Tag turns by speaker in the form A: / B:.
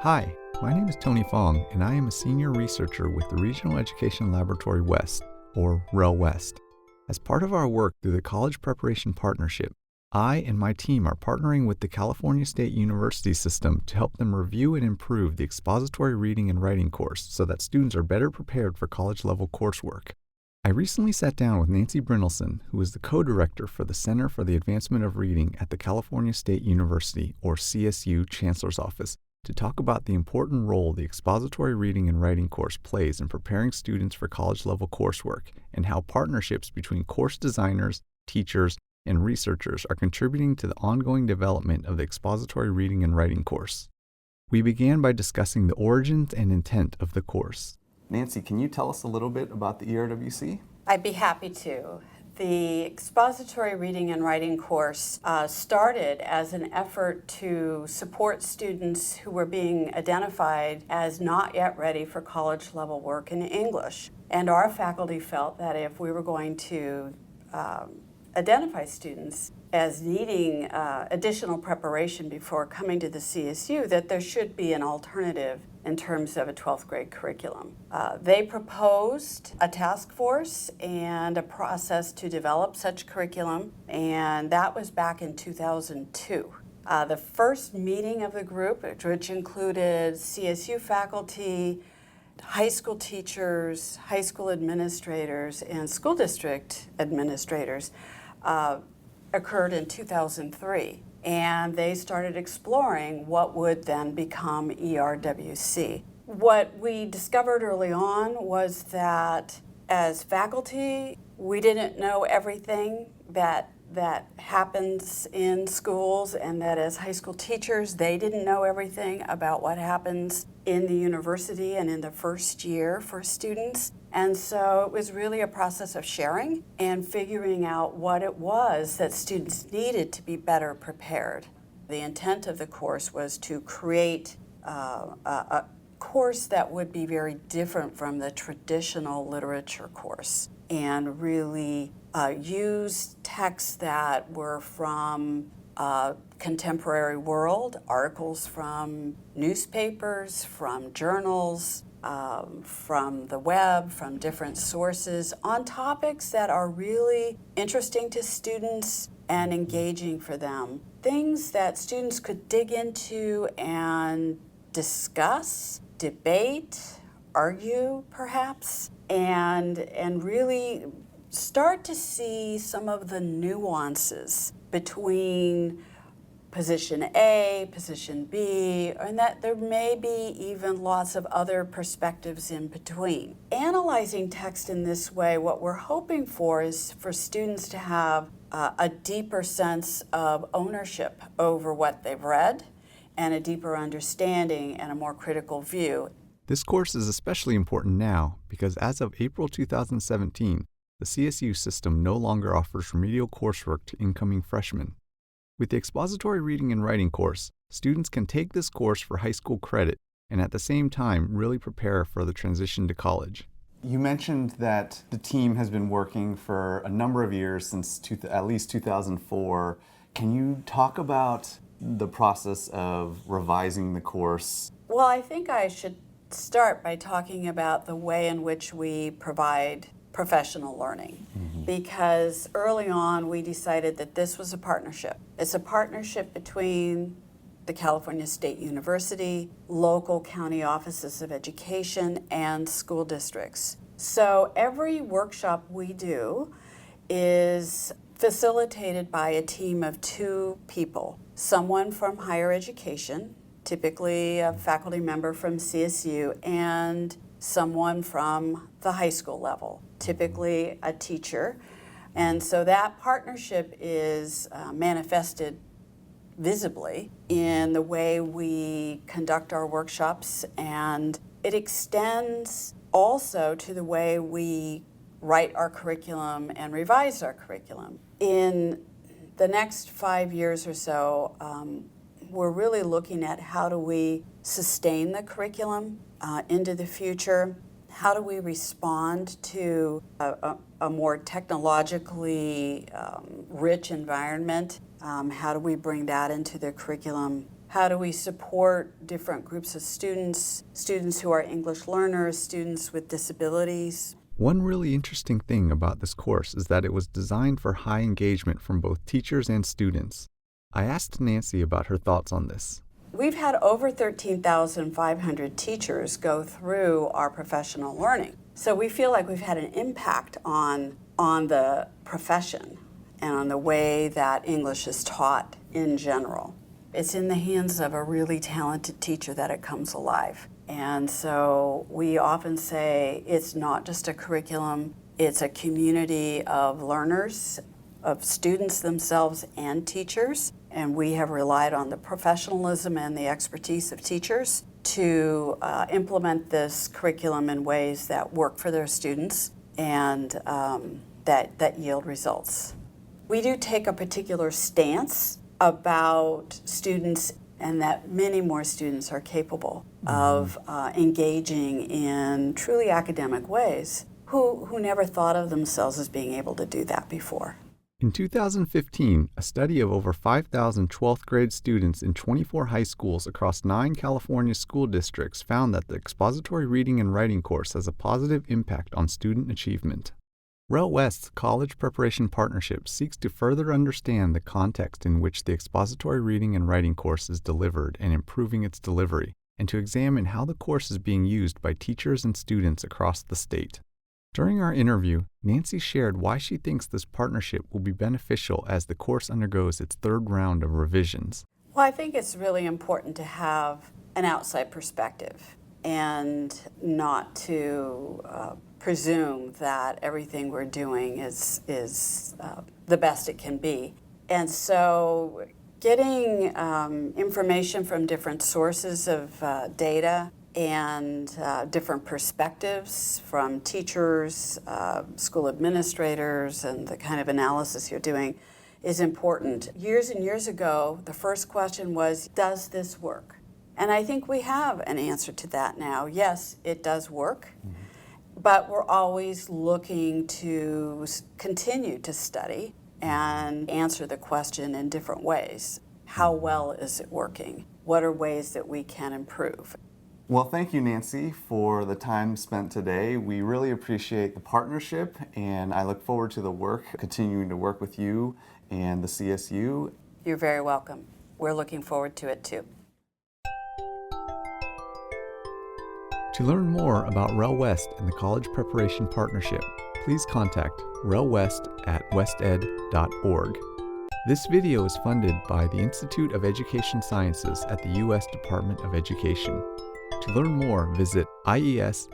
A: Hi, my name is Tony Fong, and I am a senior researcher with the Regional Education Laboratory West, or REL West. As part of our work through the College Preparation Partnership, I and my team are partnering with the California State University system to help them review and improve the expository reading and writing course so that students are better prepared for college-level coursework. I recently sat down with Nancy Brynelson, who is the co-director for the Center for the Advancement of Reading at the California State University, or CSU, Chancellor's Office, to talk about the important role the expository reading and writing course plays in preparing students for college-level coursework and how partnerships between course designers, teachers, and researchers are contributing to the ongoing development of the expository reading and writing course. We began by discussing the origins and intent of the course. Nancy, can you tell us a little bit about the ERWC?
B: I'd be happy to. The expository reading and writing course started as an effort to support students who were being identified as not yet ready for college-level work in English. And our faculty felt that if we were going to identify students as needing additional preparation before coming to the CSU, that there should be an alternative in terms of a 12th grade curriculum. They proposed a task force and a process to develop such curriculum, and that was back in 2002. The first meeting of the group, which included CSU faculty, high school teachers, high school administrators, and school district administrators, occurred in 2003. And they started exploring what would then become ERWC. What we discovered early on was that as faculty, we didn't know everything that happens in schools, and that as high school teachers, they didn't know everything about what happens in the university and in the first year for students. And so it was really a process of sharing and figuring out what it was that students needed to be better prepared. The intent of the course was to create a course that would be very different from the traditional literature course and really use texts that were from contemporary world, articles from newspapers, from journals, from the web, from different sources, on topics that are really interesting to students and engaging for them. Things that students could dig into and discuss, debate, argue perhaps, and really start to see some of the nuances between position A, position B, and that there may be even lots of other perspectives in between. Analyzing text in this way, what we're hoping for is for students to have a deeper sense of ownership over what they've read and a deeper understanding and a more critical view.
A: This course is especially important now because as of April 2017, the CSU system no longer offers remedial coursework to incoming freshmen. With the expository reading and writing course, students can take this course for high school credit and at the same time really prepare for the transition to college. You mentioned that the team has been working for a number of years since at least 2004. Can you talk about the process of revising the course?
B: Well, I think I should start by talking about the way in which we provide professional learning. Because early on we decided that this was a partnership. It's a partnership between the California State University, local county offices of education, and school districts. So every workshop we do is facilitated by a team of 2 people. Someone from higher education, typically a faculty member from CSU, and someone from the high school level, typically a teacher. And so that partnership is manifested visibly in the way we conduct our workshops, and it extends also to the way we write our curriculum and revise our curriculum. In the next 5 years or so, we're really looking at how do we sustain the curriculum into the future. How do we respond to a more technologically rich environment? How do we bring that into the curriculum? How do we support different groups of students, students who are English learners, students with disabilities?
A: One really interesting thing about this course is that it was designed for high engagement from both teachers and students. I asked Nancy about her thoughts on this.
B: We've had over 13,500 teachers go through our professional learning. So we feel like we've had an impact on the profession and on the way that English is taught in general. It's in the hands of a really talented teacher that it comes alive. And so we often say it's not just a curriculum, it's a community of learners, of students themselves and teachers. And we have relied on the professionalism and the expertise of teachers to implement this curriculum in ways that work for their students and that yield results. We do take a particular stance about students and that many more students are capable of engaging in truly academic ways who never thought of themselves as being able to do that before.
A: In 2015, a study of over 5,000 12th grade students in 24 high schools across 9 California school districts found that the expository reading and writing course has a positive impact on student achievement. REL West's College Preparation Partnership seeks to further understand the context in which the expository reading and writing course is delivered and improving its delivery, and to examine how the course is being used by teachers and students across the state. During our interview, Nancy shared why she thinks this partnership will be beneficial as the course undergoes its third round of revisions.
B: Well, I think it's really important to have an outside perspective and not to presume that everything we're doing is the best it can be. And so getting information from different sources of data and different perspectives from teachers, school administrators, and the kind of analysis you're doing is important. Years and years ago, the first question was, does this work? And I think we have an answer to that now. Yes, it does work, but we're always looking to continue to study and answer the question in different ways. How well is it working? What are ways that we can improve?
C: Well, thank you, Nancy, for the time spent today. We really appreciate the partnership, and I look forward to the work, continuing to work with you and the CSU.
B: You're very welcome. We're looking forward to it, too.
A: To learn more about REL West and the College Preparation Partnership, please contact REL West at wested.org. This video is funded by the Institute of Education Sciences at the U.S. Department of Education. To learn more, visit ies.ed.gov.